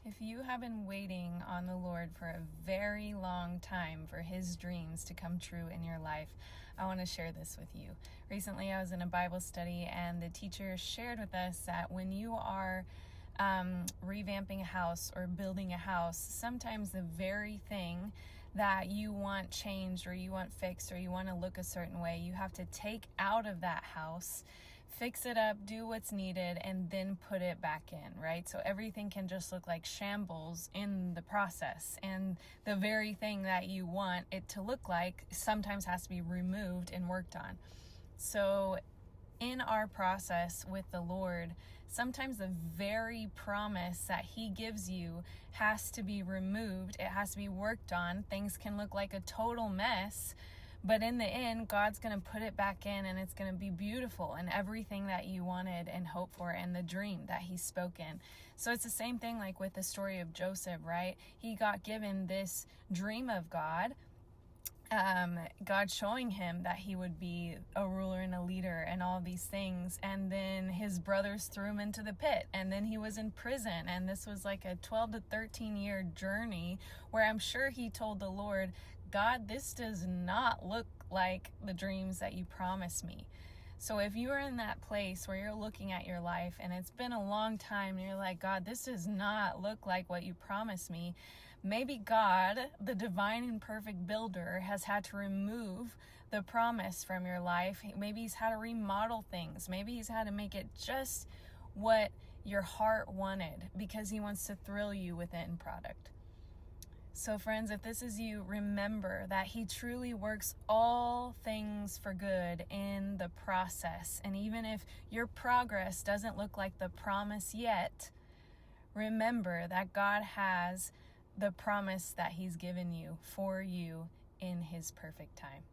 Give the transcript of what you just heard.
If you have been waiting on the Lord for a very long time for His dreams to come true in your life, I want to share this with you. Recently, I was in a Bible study, and the teacher shared with us that when you are revamping a house or building a house, sometimes the very thing that you want changed or you want fixed or you want to look a certain way, you have to take out of that house, fix it up, do what's needed, and then put it back in, right? So everything can just look like shambles in the process, and the very thing that you want it to look like sometimes has to be removed and worked on. So in our process with the Lord, sometimes the very promise that He gives you has to be removed. It has to be worked on. Things can look like a total mess, but in the end, God's going to put it back in, and it's going to be beautiful and everything that you wanted and hoped for, and the dream that He's spoken. So it's the same thing like with the story of Joseph, right? He got given this dream of God showing him that he would be a ruler and a leader and all these things, and then his brothers threw him into the pit, and then he was in prison, and this was like a 12 to 13 year journey where I'm sure he told the Lord, God, this does not look like the dreams that you promised me. So if you are in that place where you're looking at your life and it's been a long time and you're like, God, this does not look like what you promised me, maybe God, the divine and perfect builder, has had to remove the promise from your life. Maybe He's had to remodel things. Maybe He's had to make it just what your heart wanted because He wants to thrill you with the end product. So friends, if this is you, remember that He truly works all things for good in the process. And even if your progress doesn't look like the promise yet, remember that God has the promise that He's given you for you in His perfect time.